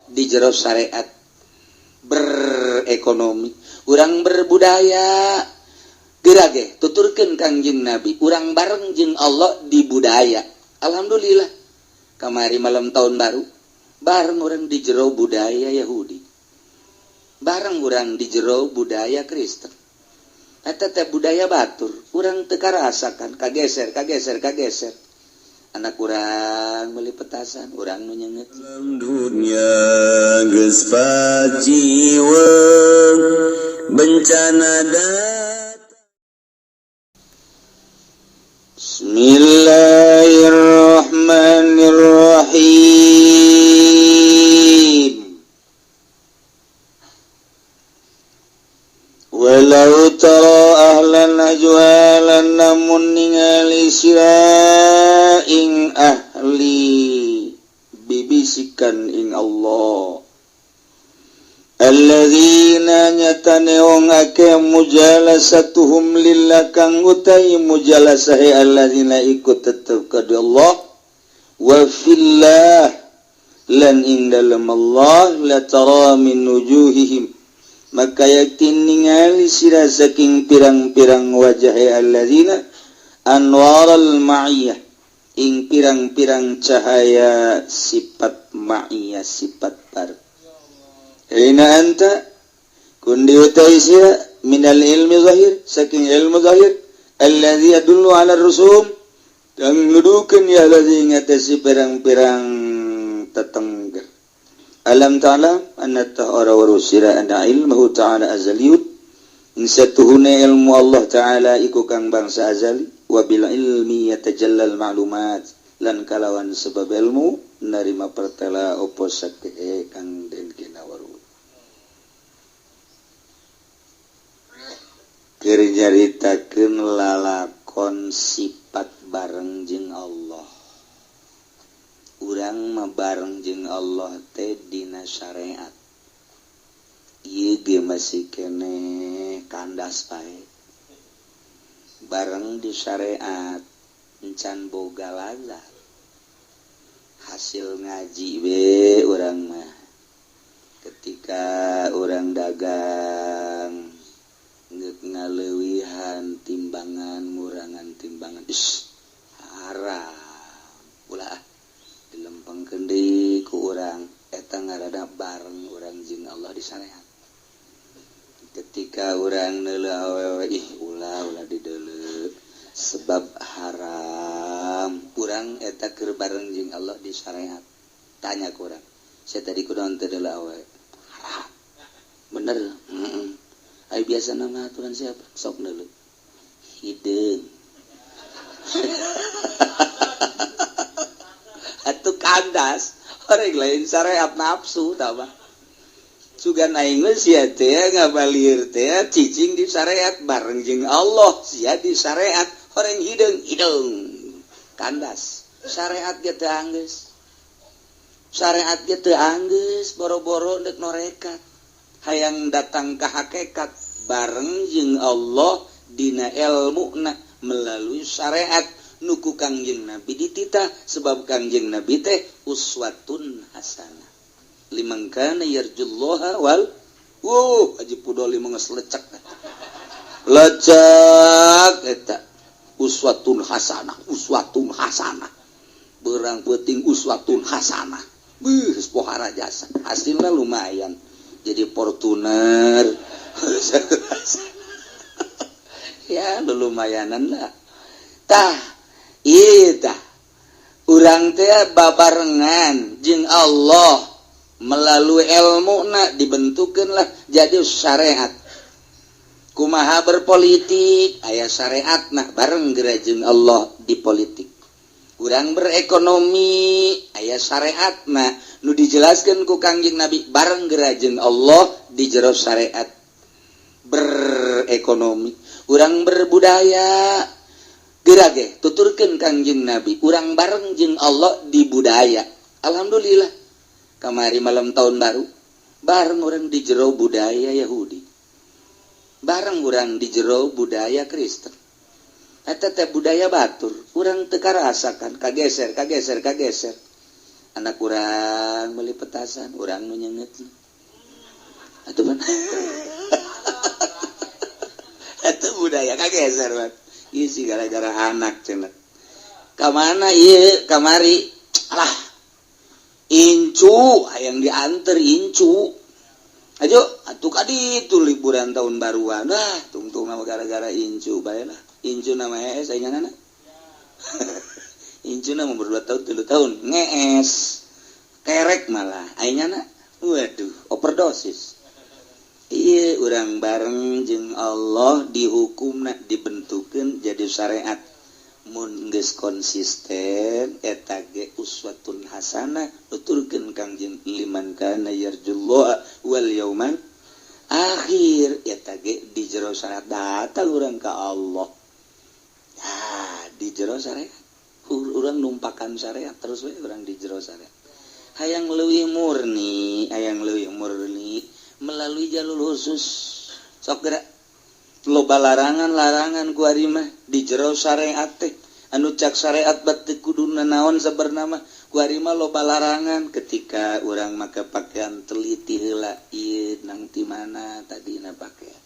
di jero syariat berekonomi urang berbudaya gerage tuturkeun Kangjeng Nabi urang bareng jeung Allah di budaya. Alhamdulillah kamari malam tahun baru bareng urang di jero budaya Yahudi bareng urang di jero budaya Kristen eta teh budaya batur urang teu karasakan kageser anak urang meuli petasan urang nu nyeungeut dunia geus pajiweung bencana datang. Bismillahirrahmanirrahim. Walau tara ahlan najwalan namun ningali sira ing ahli bibisikan ing Allah alladzina nyatane wong akeh mujalasatuhum lillah kang utai mujalasahe alladzina ikut tetep ka Allah wa fillah lan ing dalem Allah la tara min wujuhihim maka yakin ningali sira saking pirang-pirang wajahe alladzina anwaral ma'iyah ing pirang-pirang cahaya sifat ma'iyah sifat par aina anta kundi utai sira minal ilmi zahir saking ilmu zahir alladzi yadullu ala rusum dan nudukeun ya alladzi ngatasi pirang-pirang tetengger. Alam ta'ala anna ta'ara wa rusira anna ilmuhu ta'ala azaliyut insatuhuna ilmu Allah ta'ala iku kang bangsa azali wa bil ilmi yatajallal ma'lumat lan kalawan sebab ilmu narima pertela opo sakeh kang den kinawaru keur nyaritakeun lalakon sifat bareng jeung Allah. Urang mah bareng jeung Allah teh dina syariat. Ieu ge masih keneh kandas bae. Bareng di syariat encan boga lazat. Hasil ngaji we urang mah. Ketika urang dagang ngeuk ngaleuwihan timbangan ngurangan timbangan haram. Ulah dilempengkeun deui ku urang eta ngaranna bareng urang jeung Allah di syariat. Ketika urang neuleuh awewe ulah dideuleuh sebab haram urang eta keur bareng jeung Allah di syariat. Tanya ku urang, saya tadi kunaon teu deuleuh awewe? Haram. Bener? Ai biasa nama aturan siapa? Sok neuleuh. Hideung. Atuh kandas orang lain syariat nafsu tah mah sugan aing mah sia teh ngabalieur teh cicing di syariat bareng jeung Allah sia di syariat orang hideung kandas syariat ge teu anggeus boro-boro deuk norekat hayang datang ka hakikat bareng jeung Allah dina ilmuna melalui syariat nuku Kangjeng Nabi dititah sebab Kangjeng Nabi teh uswatun hasanah liman kana yarjullaha wal haji pudoli mah geus lecek eta uswatun hasanah beurang peuting uswatun hasanah geus pohara jasa hasilna lumayan jadi Fortuner ya lumayanan lah tah ita urang teh babarengan jeung Allah melalui ilmuna dibentukeunlah jadi syariat. Kumaha berpolitik aya syariatna bareng geura jeung Allah di politik. Urang berekonomi aya syariatna nu dijelaskeun ku Kangjeng Nabi bareng geura jeung Allah di jero syariat berekonomi. Urang berbudaya gerage tuturkeun Kangjeng Nabi urang bareng jeung Allah di budaya. Alhamdulillah kamari malam tahun baru bareng urang di jero budaya Yahudi bareng urang di jero budaya Kristen eta teh budaya batur urang teu karasakan kageser anak kurang beli petasan orang nu nyenget atuh man atuh budaya kageser banget isi gara-gara anak cenah kamana ieu kamari alah incu hayang dianter incu ajo atuh kaditu liburan tahun baruan tungtung nama gara-gara incu bae lah incu nama sainganana incu nama umur 2 tahun 3 tahun ngees kerek malah aingana waduh overdosis iya urang bareng jeung Allah dihukumna dibentukeun jadi syariat mun geus konsisten eta ge uswatun hasanah nuturkeun Kangjeng liman kana yarjullaha wal yaumal akhir eta ge di jero syariat datang urang ka Allah di jero syariat urang numpakan syariat terus we urang di jero syariat hayang leuwih murni melalui jalur khusus sok geura loba larangan ku ari mah di jero syariat teh anu cak syariat bat teu kuduna naon sabernama ku ari mah loba larangan ketika urang make pakaian teliti heula ieu nang ti mana tadina pakaian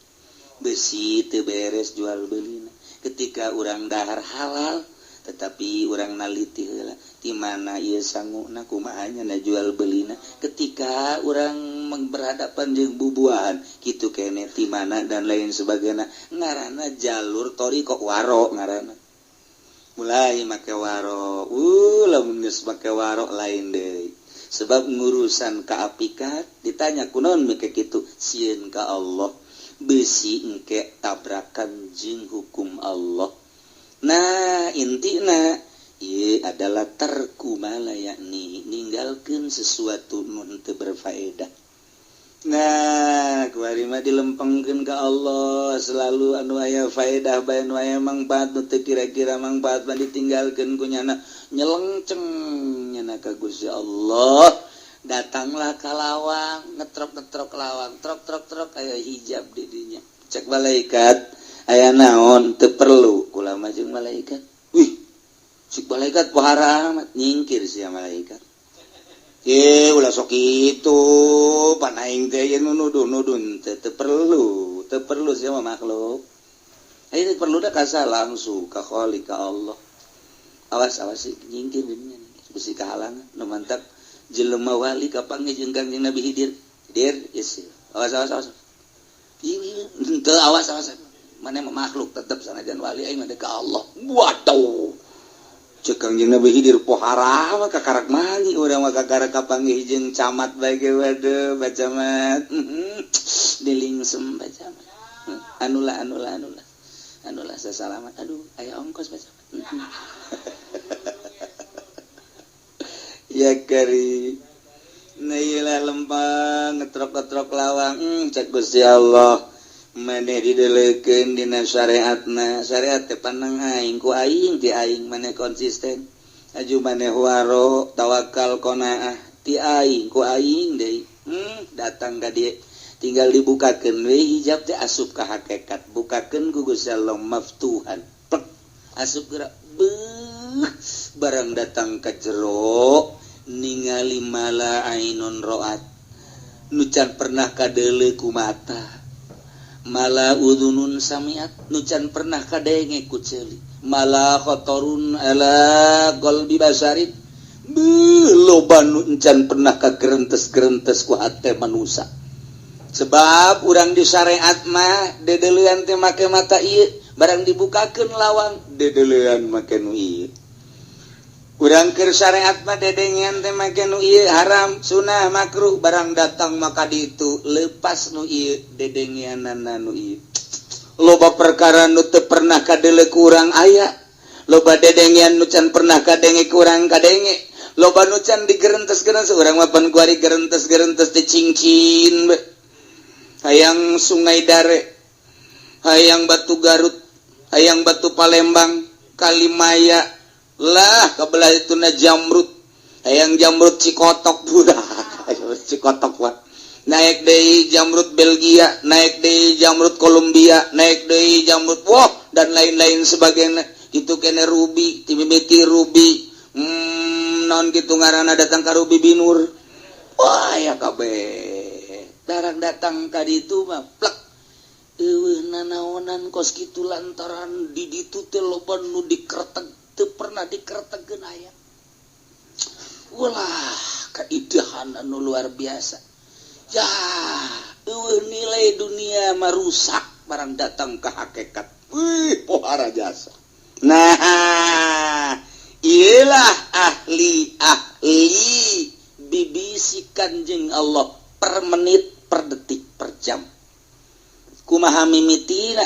besi teu beres jual beulina ketika urang dahar halal tetapi urang naliti heula di mana ieu sanguna kumaha nya jual beulina ketika urang berhadapan jeung bubuahan kitu keneh di mana dan lain sebagainya ngaranna jalur thariqah waro ngaranna mulai make waro lamun geus make waro lain deui sebab ngurusan kaapikat ditanya kunaon make kitu sieun ka Allah besi engke tabrakan jeung hukum Allah. Nah intina ieu adalah tarku mala yakni ninggalkeun sesuatu nu teu berfaedah. Nah kuari mah dilempengkeun ka Allah selalu anu aya faedah bae anu aya manfaat nu teu kira-kira manfaat mah ditinggalkeun ku nyana nyelengceng nyana ka Gusti Allah. Datanglah ka lawang ngetrok lawang trok aya hijab di dinya cek malaikat aya naon teu perlu kula mah jeung malaikat wih cik malaikat pohara amat nyingkir sia malaikat ulah sok kitu pan aing teh yen nuduh-nuduh teu perlu sia mah makhluk aya teu perlu da kasa langsung ka Khaliq ka Allah awas sih nyingkir di dinya bisi kahalangan nu mantap jelema wali kapanggih jeung Kangjeng Nabi Khidir yes awas teu awas mana makhluk tetep sanajan wali aing mah ka Allah waduh ceuk Kangjeng Nabi Khidir pohara mah kakarak mangi urang mah kakarak kapanggih jeung camat bae ge waduh bacamat dilingsem bacamat anulah sasalamat aduh aya ongkos bacamat ya kari nailah lempang ngetrok lawang cek Gusti Allah maneh didelekeun dina syariatna syariat teh pandang aing ku aing ti aing maneh konsisten aju maneh waro tawakal qanaah ti aing ku aing deui datang ka dieu tinggal dibukakeun we hijab teh asup ka hakikat bukakeun ku Gusti Allah maftuhan plek asup geura barang datang ka jero ningali mala ainun roat nucan pernah kadeule ku mata mala udhunun samiat nucan pernah kadenge ku ceuli mala khotorun ala qalbi basarin loba nucan pernah kagerentes-gerentes ku hate manusa sebab urang di syariat mah dedeleuan teh make mata ieu barang dibukakeun lawang dedeleuan make nu ieu urang keur syariat mah dedengian teh make nu ieu haram sunah makruh barang datang maka ditu leupas nu ieu dedengianana nu ieu loba perkara nu teu pernah kadele ku urang aya loba dedengian nu can pernah kadenge ku urang kadenge loba nu can digerentes-gerentes urang mah pan kuari gerentes-gerentes teh cincin hayang Sungai Dare hayang Batu Garut hayang Batu Palembang Kalimaya lah kabelah itu na Jamrut hayang Jamrut Cikotok budak Cikotok wah naik deui Jamrut Belgia naik deui Jamrut Kolombia naik deui Jamrut dan lain-lain sebagainya itu kene ruby timimiti ruby naon kitu ngaranna datang ka Ruby Binur. Wah ya kabeh. Darang datang ka ditu mah plek. Eueuh nanaonan kos kitu lantaran di ditu teh loba nu dikretek teu pernah dikretegkeun aya. Ulah kaidahan anu luar biasa. Ya, nilai dunia merusak barang datang ke hakikat. Wih, pohara jasa. Nah, ialah ahli bibisikan jeung Allah per menit, per detik, per jam. Kumaha mimitina?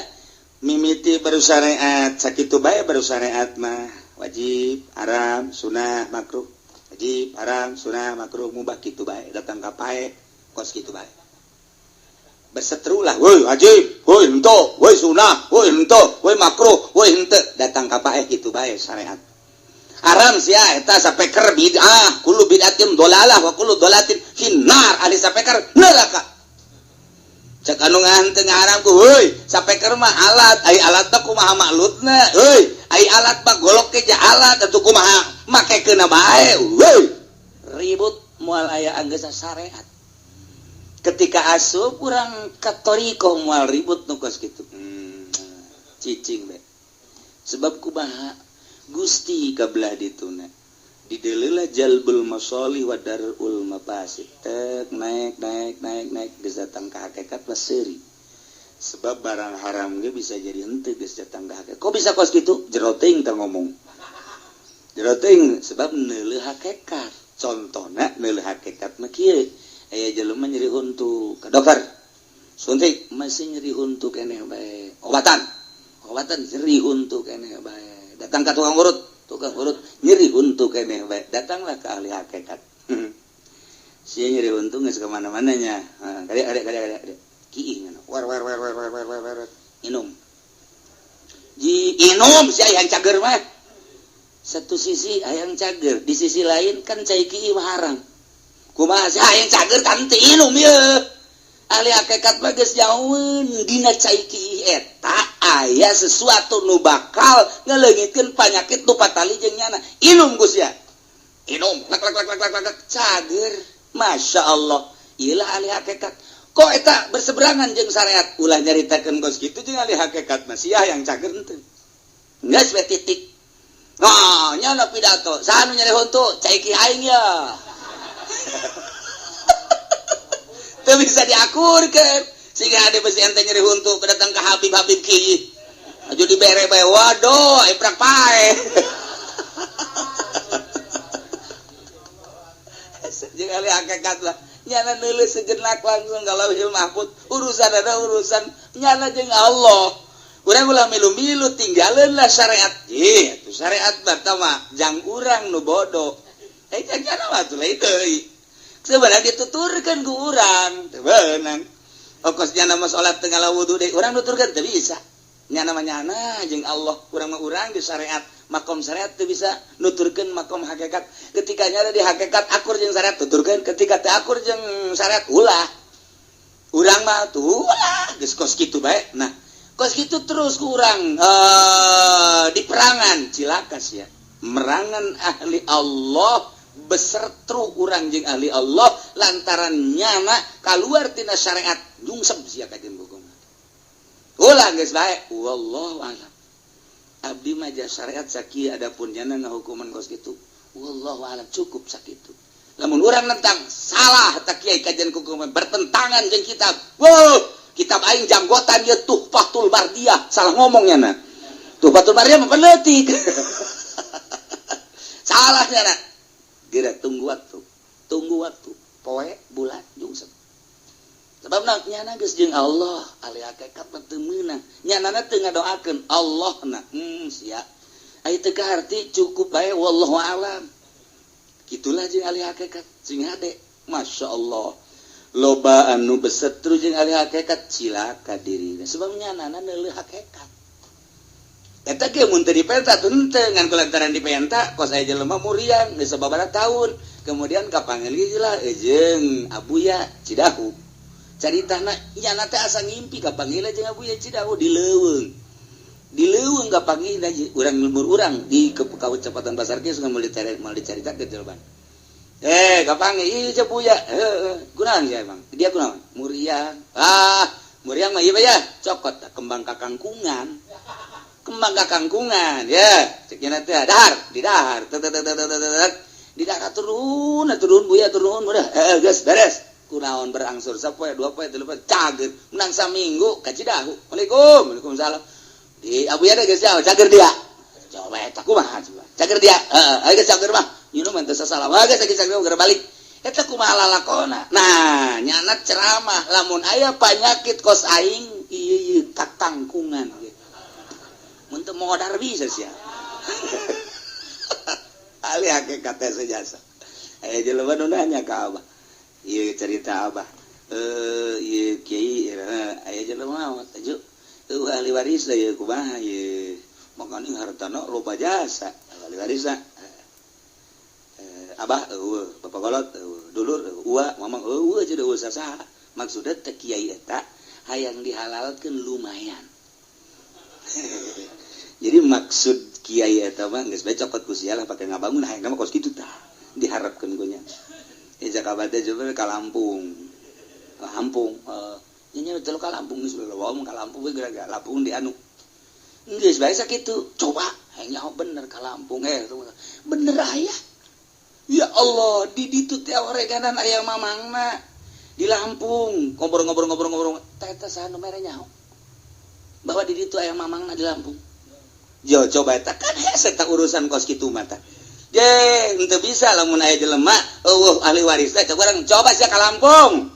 Mimiti baru syariat, sakitu bae baru syariat mah wajib, haram, sunah, makruh. Wajib, haram, sunah, makruh, mubah kitu bae. Datang ka pae, kos kitu bae. Berseteru lah, woi wajib, woi henteu, woi sunah, woi henteu, woi makruh, woi henteu. Datang ka pae kitu bae syariat. Haram sia eta sapeker bid'ah, kullu bid'atin dolalah wa kullu dolatin finnar. Ali sapeker neraka. Cek anu nganteng haram ku, woi sapeker mah alat, ai alat teh kumaha maklutna, woi ai alat mah golok ke alat atuh kumaha makekeuna bae, woi ribut moal aya anggeus syariat. Ketika asup kurang katoriko moal ribut nu kos kitu. Cicing be. Sebab kumaha Gusti kabelah dituna. Dideuleulah jalbul masalih wa darul mafasid. Tek naik geus datang ka hakikat mah seuri. Sebab barang haram ge bisa jadi henteu geus datang ka hakikat. Kok bisa kos kitu? Jero teuing teh ngomong. Jero teuing sebab neuleuh hakikat. Contona neuleuh hakikat mah kieu. Aya jelema nyeri huntu ke dokter. Suntik masih nyeri huntu keneh bae. Obatan nyeri huntu keneh bae. Datang ka tukang urut nyeri huntu keneh bae. Datanglah ke ahli hakikat. Sia nyeri huntu geus ka mana-mana nya. Gade. Kiing war. Inum. Inum sia yang cager mah. Satu sisi hayang cager, di sisi lain kan cai kieu haram. Kumaha sih hayang cager kan teu inum ye. Ahli hakikat mah geus nyaun dina cai kieu eta aya sesuatu nu bakal ngaleungitkeun panyakit nu patali jeung nyana. Inum Gus ya. Inum lak cager. Masya Allah. Iyalah ahli hakikat. Kok eta berseberangan jeung syariat? Ulah nyaritakeun kos kitu jeung ahli hakikat mah sia hayang cager henteu. Geus we titik. Nah, nyana pidato. Saha nu nyari huntu? Cai kieu aing ya. Itu bisa diakurkan sehingga ada besi ente nyeri huntu kedatang ke Habib kieu aju dibere bae waduh iprak pae jeung ali hakikat lah nyana neuleuh sejenak langsung ka Lauhul Mahfuz urusan nyana jeung Allah urang ulah milu-milu tinggaleun lah syariat atuh syariat pertama jang urang nu bodoh jangan mah tuh deui sebenarnya dituturkan ke orang tebenang okosnya nama sholat tengah wudu deh orang nuturkan teu bisa nya namanya jeung Allah urang mah urang di syariat makom syariat teu bisa nuturkan makom hakikat ketika nya di hakikat akur jeung syariat tuturkan ketika teu akur jeung syariat ulah urang mah tuh ulah geus kos kitu bae nah kos kitu terus ku urang di perangan cilakas ya merangan ahli Allah besertru urang jeung ahli Allah lantaran nyana kaluar tina syariat nyungsep sia ka jeung hukum. Ulah geus bae wallahu a'lam. Abdi mah syariat sakieu adapun nyana ngahukuman kos kitu. Wallahu a'lam cukup sakitu. Lamun urang nentang salah tak kiai kajian hukuman bertentangan jeung kitab. Wow, kitab aing janggotan ieu Tuhfatul Bardiyah salah ngomong nyana. Tuhfatul Bardiyah mah peneutik. Salah nyana. Kira tunggu waktu poe bulan jungsep sebab nyana geus jeung Allah ahli hakikat mah teu meunang nyanana teu ngadoakeun Allah na sia ai teu kaharti cukup bae wallahu alam kitulah jeung ahli hakikat sing hade masyaallah loba anu besetru jeung ahli hakikat cilaka dirina sebab nyanana neuleuh hakikat eta ge mun teu dipenta teu ngan kulantaran dipenta kos aya jelema muriang geus sababaraha taun kemudian kapanggillah jeung Abuya Cidahu caritana nyana teh asa ngimpi kapanggilna jeung Abuya Cidahu di leuweung leuweung ka pagi urang lembur urang di Kabupaten Pasar Kios mau dicarita ke jawaban. Kapangi ieu Cepuya. Kunaon ya Bang? Dia kunaon? Muriang. Muriang mah ieu ya, cokot kembang kakangkungan. Kembang kakangkungan ya. Ceukna teh dahar, di dahar. Di dahar turun Buya turun udah. Geus beres. Kunaon berangsur sapoe 2 poe 3 poe cager menang saminggu ka Cidahu. Waalaikumsalam. Di Abuya geus jauh cager dia. Coba eta kumaha coba. Cager dia. Geus cager mah. Nyinu mah teu sasalah. Geus cager geus balik. Eta kumaha lalakona. Nah, nyana ceramah lamun aya panyakit kos aing ieu kakangkungan ge. Mun teu modar bisa sia. Ali hakikat teh sejasa. Aya jelema nu nanya ka Abah. Iya cerita Abah iya kiai aya jelema mah taju ahli waris ya kumaha ieu makanya hartana loba jasa ahli waris Abah Bapak Kolot dulur ua mamang ua jadi usaha saha maksudna teh kiai eta hayang dihalalkeun lumayan. Jadi maksud kiai eta mah geus bae cokot ku sialah pake ngabangun hayang mah kos kitu tah diharapkeun ku nya. Jakabate juga ka Lampung. Lampung. Nya betul ka Lampung geus ngomong ka Lampung we gara-gara Lampung di anu. Geus bae sakitu. Coba nya bener ka Lampung bener aya. Ya Allah, di ditu teh oreganan aya mamangna di Lampung. Ngobrol-ngobrol teh saha nu mere nyaho. Bahwa di ditu aya mamangna di Lampung. Yo coba eta kan hese ta urusan kos kitu mah tah. Ente bisa lamun aya jelema ahli waris teh coba sia ka Lampung.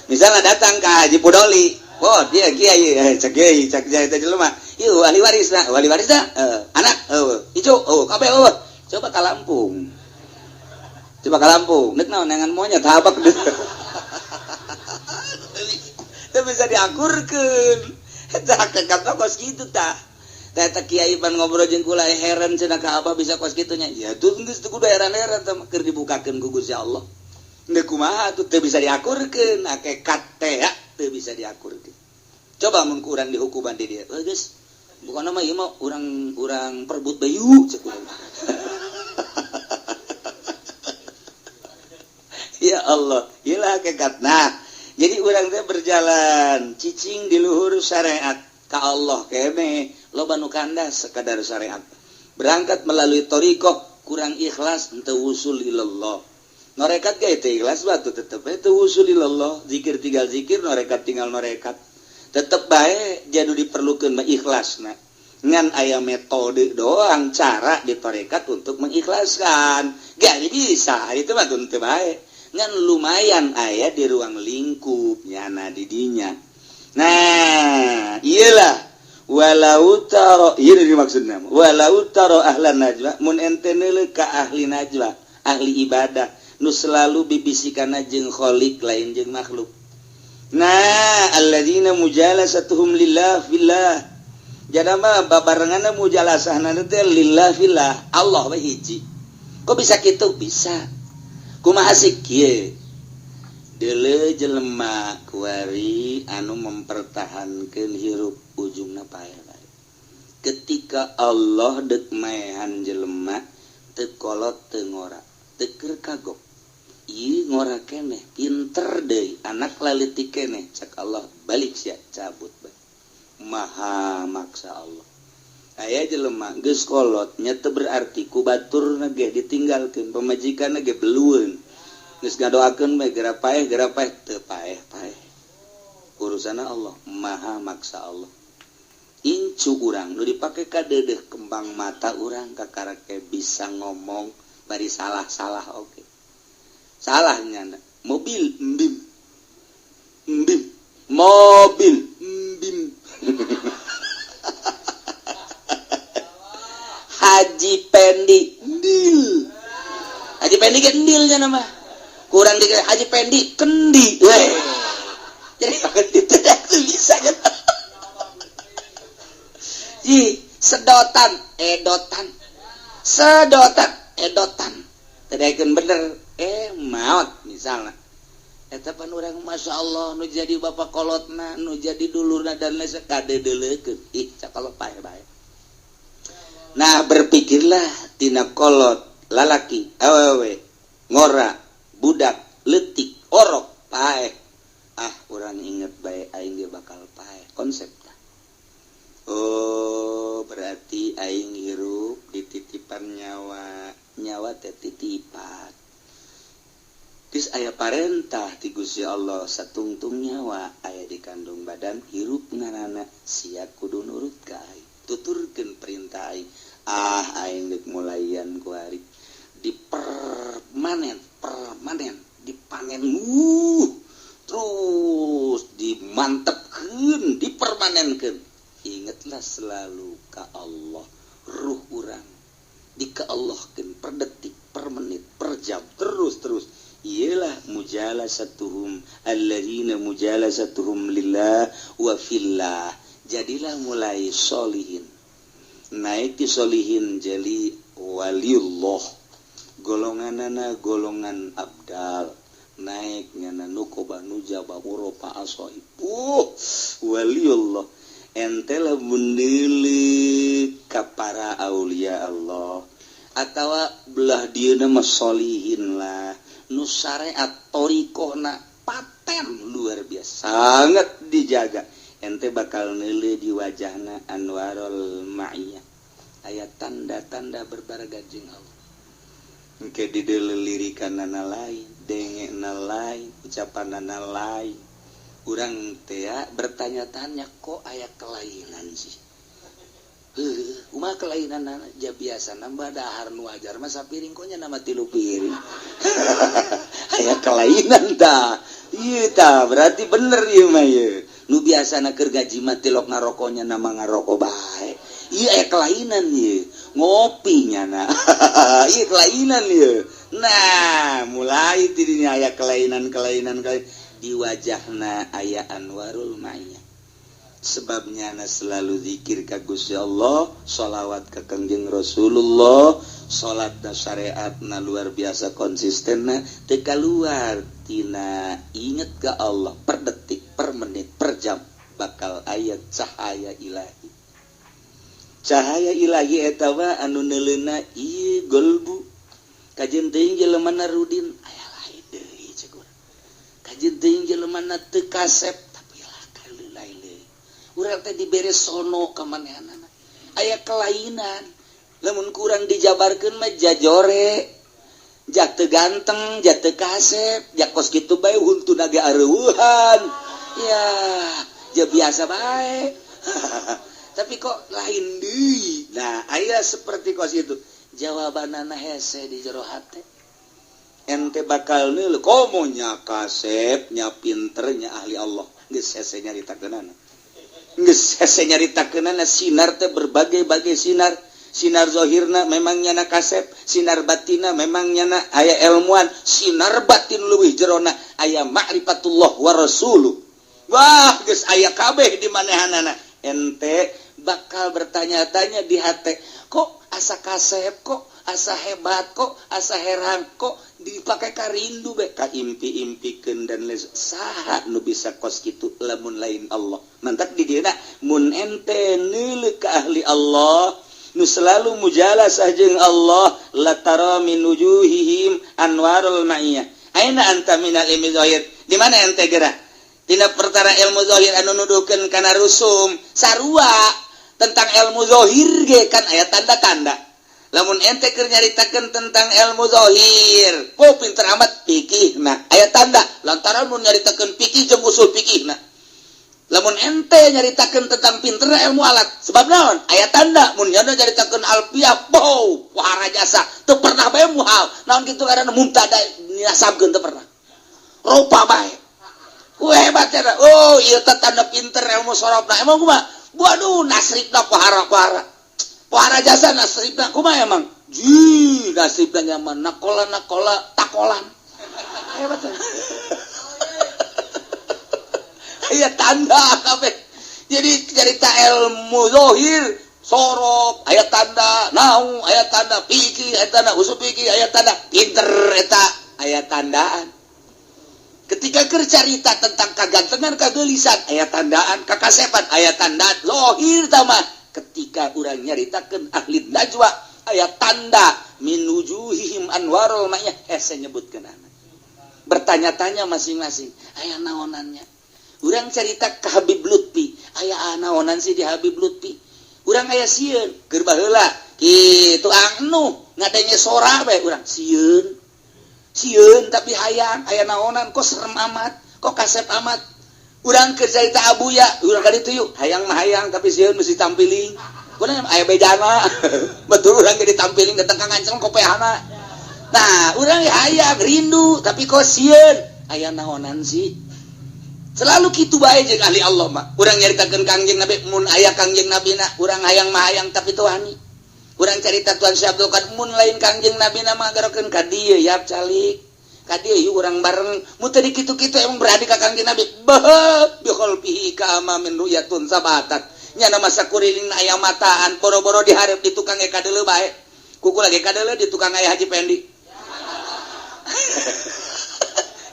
Misalnya datang ke Haji Pudoli. Dia kiai cek teh jelema. Ieu ahli waris anak ijo kabeh coba ka Lampung. Nek naon nengan monyet habak deui. Teu bisa diakurkeun. Eta hakikatna kos kitu tah. Tata kiai pan ngobrol jeung kula heran cenah ka Abah bisa kos kitu nya. Ya tuh geus teu kudu heran-heran teh keur dibukakeun ku Gusti Allah. Neuk kumaha tuh teu bisa diakurkeun, hakikat teh teu bisa diakurkeun. Coba mun urang dihukuman di dieu. Geus bukanna mah ieu mah urang perebut bayu cek urang. Ya Allah, ieu lah hakikatna. Jadi urang teh berjalan cicing di luhur syariat ka Allah kene loba nu kandas sekadar syariat. Berangkat melalui thariqah kurang ikhlas henteu wusul ilallah. Norekat ge teh ikhlas batu tetep teu wusul ilallah. Zikir tinggal zikir, norekat tinggal norekat. Tetep bae jadu diperlukeun mah ikhlasna. Ngan aya metode doang cara di tarekat untuk mengikhlaskan. Gak bisa, itu mah teu bae. Ngan lumayan aya di ruang lingkup nyana di dinya. Nah, iyalah walau taro ieu maksudna. Walau taro ahlan najwa mun ente neuleuh ka ahli najwa, ahli ibadah nu selalu bibisikana jeung khaliq lain jeung makhluk. Nah, alladzina mujalasatuhum lillah fillah. Jada mah babarenganna mujalasahna teh lillah fillah, Allah we hiji. Kok bisa kitu? Bisa. Kumaha sih kieu? Deuleu jelema kuari anu mempertahankeun hirup ujungna pae. Ketika Allah deuk maehan jelema teu kolot teu ngora, teu keur kagok. Ieu ngora keneh, pinter deui, anak laleutik keneh, cak Allah balik sia cabut bae. Maha maksa Allah. Aya jelema geus kolot nya teu berarti ku baturna ge ditinggalkeun, pamajikanna ge belueun. Geus ngadoakeun bae geura paeh teu paeh. Urusanna Allah, maha maksa Allah. Incu urang nu dipake ka deudeuh kembang mata urang kakarake bisa ngomong bari salah-salah oge. Salahnya mobil mbim. Mobil mbim. Haji Pendi ndil. Haji Pendi ke ndil nya nama. Kurang di Haji Pendi kendi. Weh. Jadi itu bisa kan. Sedotan, edotan. Tedaikeun bener maot misalna. pan orang Masya Allah nu jadi bapak kolotna nu jadi dulurna dan lain kadedelekeun cakal bae. Nah berpikirlah tina kolot lalaki awewe ngora budak letik orok pae orang inget bae aing ge bakal pae konsepna. Oh berarti aing hirup dititipan nyawa teh titipan. Tis aya parentah ti Gusti Allah satungtung nyawa aya di kandung badan hirup ngaranna sia kudu nurut ka aing tuturkeun perintah aing aing geus mulaian ku ari permanen dipanen terus dimantepkeun dipermanenkeun ingetlah selalu ka Allah ruh urang dikeallahkeun per detik per menit per jam terus ialah mujalasatuhum alladzina mujalasatuhum lillah wa fillah. Jadilah mulai solihin naik di solihin jadi waliullah golonganana golongan abdal naik ngana nukoba nujaba uropa asoib waliullah entela mendelik ka para aulia Allah atawa belah dieuna mah solihin lah nu syariat torikohna paten luar biasa sangat dijaga ente bakal neuleuh di wajahna anwarul ma'iyah aya tanda-tanda berbarga jeung Allah engke di deuleuh lirikanana lain dengena lain ucapanana lain urang teh bertanya-tanya kok aya kelainan sih umaha kelainan ja biasa nambah dahar nu ajar mah sapiring konya nama 3 piring aya kelainan tah ieu tah berarti bener ieu mah ieu nu biasana keur gaji mah tilok ngarokonya nama ngaroko bae ieu aya kelainan ieu ngopi nyana ieu kelainan ieu nah mulai ti dinya aya kelainan di wajahna aya anwarul ma'iyah sebabnya na selalu zikir ka Gusti Allah sholawat ka Kangjeng Rasulullah salat da syariat na luar biasa konsistenna teu kaluar tina inget ka Allah per detik per menit per jam bakal aya cahaya ilahi eta wa anu neuleuna ieu golbu kajen teuing jeleumana rudin aya lain deui cek urang kajen teuing jeleumana teu kasep urang teh dibere sono ka manehanana aya kelainan lamun kurang dijabarkeun mah jajore jak teu ganteng jak teu kasep jak kos kitu bae huntuna ge areueuhan ya ja biasa bae tapi kok lain deui nah aya seperti kos itu jawabanana hese di jero hate ente bakal neuleuh komo nya kasep nya pinter nya ahli Allah geus hese nyaritakeunana geus hese nyaritakeunana sinar teh berbagai-bagai sinar zahirna memang nyana kasep sinar batina memang nyana aya ilmuan sinar batin leuwih jerona aya ma'rifatullah wa rasuluh wah geus aya kabeh di manehanana ente bakal bertanya-tanya di hate kok asa kasep kok asa hebat kok asa heran kok dipakai karindu be ka impi-impikeun dan saha nu bisa kos kitu lamun lain Allah mantap di dieu mun ente neuleuh ka ahli Allah nu selalu mujalasah jeung Allah latara min wujuhihim anwarul ma'iyah aina anta minal ilmi zahir di mana ente geura tina perkara ilmu zahir anu nuduhkeun kana rusum sarua tentang ilmu zahir ge kan aya tanda-tanda lamun ente keur nyaritakeun tentang ilmu zahir po pinter amat fikihna aya tanda lantaran mun nyaritakeun fikih jeung usul fikihna lamun ente nyaritakeun tentang pinter ilmu alat sebab naon aya tanda mun nyaritakeun alfiah bow wahara jasa teu pernah bae muhal naon kitu ngaranna mubtada nyasabkeun teu pernah rupa bae hebat ya oh ieu teh tanda pinter ilmu sorobna emang kumaha waduh nasribna pohara jasa nasribna kumaha emang ji nasribna nyaman nakola takolan hebat ya aya tanda kabeh jadi cerita ilmu zahir sorob aya tanda nahu aya tanda fikih aya tanda usul fikih aya tanda pinter eta aya tandaan ketika ketika cerita tentang kagantengan kagelisan ayat tandaan kakasepan ayat tanda lohir tama ketika urang nyaritakeun ahli najwa ayat tanda min wujuhihim anwarul ma'ya hese nyebutkeun anak bertanya-tanya masing-masing aya naonannya urang cerita ka Habib Lutfi aya naonan sih di Habib Lutfi urang aya sieun keur baheula kitu anu ngadenge sora bae urang sieun tapi hayang aya naonan kok serem amat kok kasep amat urang keur cerita abuya urang ka ditu yuk hayang mah hayang tapi sieun mesti tampiling kunaon aya bedana betul urang ge ditampiling datang ka nganceng kopehana nah urang hayang rindu tapi kok sieun aya naonan sih selalu kitu bae jeung ahli Allah mah urang nyaritakeun Kangjeng Nabi mun aya Kangjeng Nabi na urang hayang mah hayang tapi teu wani urang carita Tuan Syekh Abdul Qadir mun lain Kangjeng Nabi na mah garakeun ka dieu yap calik ka dieu yeuh urang bareng mun teu dikitu-kitu emang beradi ka Kangjeng Nabi bah bi qalbihi ka amamin ru'yatun sabatat nya masa kurilingna aya mataan boro-boro dihareup di tukang eka deuleu bae kuku lagi ka deuleu di tukang aya Haji Pendi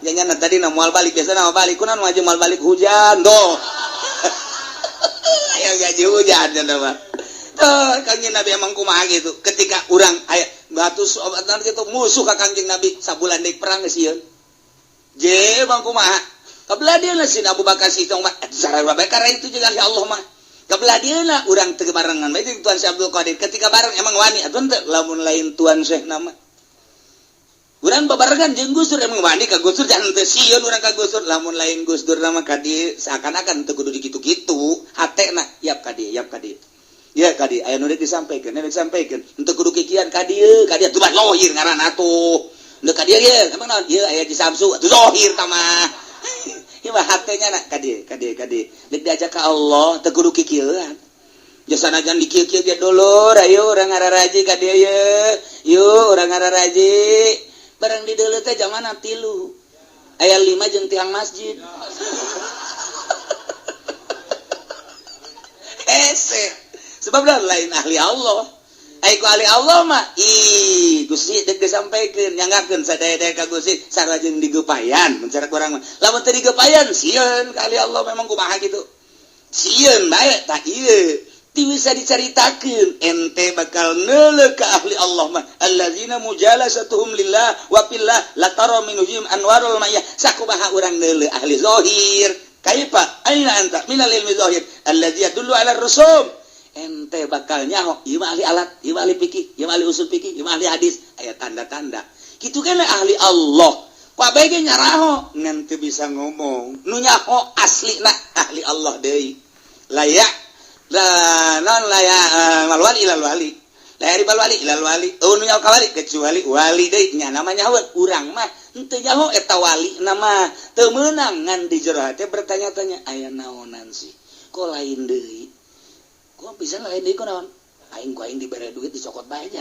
nya tadi na moal balik biasana moal balik kunaon mah moal balik hujan doh aya gaji hujan cenah mah Kangjeng Nabi emang kumaha gitu ketika urang aya batu sobatan gitu musuh ka Kangjeng Nabi sabulan deuk perang geus sieun je emang kumaha kabelah dieuna si Abu Bakar Siddiq mah sareng bae karena itu jeung Allah mah kabelah dieuna urang teu barengan bae jeung Tuan Syekh Abdul Qadir ketika bareng emang wani atuh teu lamun lain Tuan Syekh nama urang babarengan jeung Gus Dur emang wani ka Gus Dur jangan teu sieun urang ka Gus Dur lamun lain Gus Dur nama ka dieu seakan-akan teu kudu dikitu-kitu hatena yap ka dieu ya kadi aya nu disampaikan untuk kudu kikian kadi atuh mah lohir ngaranna atuh nu kadi ye emang naon ieu aya di Samsu atuh lohir tah mah ieu mah hatenya na kadi deuk diajak ka Allah teu kudu kikieuan jasana jangan dikieu-kieu dia dulur ayo urang ngararaji ka dieu yeuh urang ngararaji barang di deuleu teh jamana 3 aya 5 jeung tiang masjid sebab lain ahli Allah ku ahli Allah mah Gusti dek disampaikeun nyanggakeun sadaya-daya ka Gusti sarua jeung digepayan mencara urang mah lamun teu digepayan sieun ka ahli Allah memang kumaha gitu sieun bae tah ieu ti bisa dicaritakeun ente bakal neuleuh ka ahli Allah mah allazina mujalasatuhum lillah wa fillah la tara minhum anwarul mayah sakumaha urang neuleuh ahli zahir kaifa aina anta minal ilmi zahir allazi yadullu ala rusum ente bakal nyaho ieu ahli alat ieu ahli fikih ieu ahli usul fikih ieu ahli hadis aya tanda-tanda kitu kana ahli Allah ku abe ge nyaraho ngan teu bisa ngomong nu nyaho aslina ahli Allah deui layak non layak malwali ilal wali layari balwali ilal wali nu nyaho ka wali kecuali wali deui nya namanya haweun urang mah henteu nyaho eta wali nama teu meunang ngan di jero hate bertanya-tanya aya naonan sih kok lain deui kok bisa lain deui kunaon aing ku aing dibere duit dicokot bae nya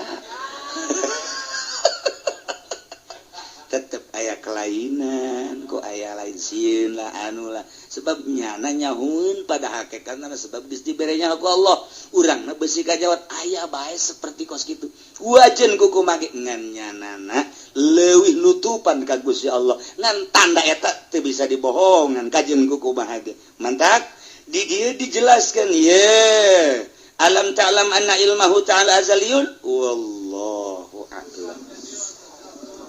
tetep aya kelainan kok aya lain sieun lah anu lah sebab nyana nyahoeun pada hakikatna sebab geus diberenya ku Allah urangna beusi kajawat aya bae seperti kos kitu wajen ku kumaha ge ngan nyanana leuwih nutupan ka Gusti Allah ngan tanda eta teu bisa dibohongan kajeun ku kumaha ge mantap di dieu dijelaskan ye alam ta'lam anna ilmahu ta'ala azaliyun wallahu a'lam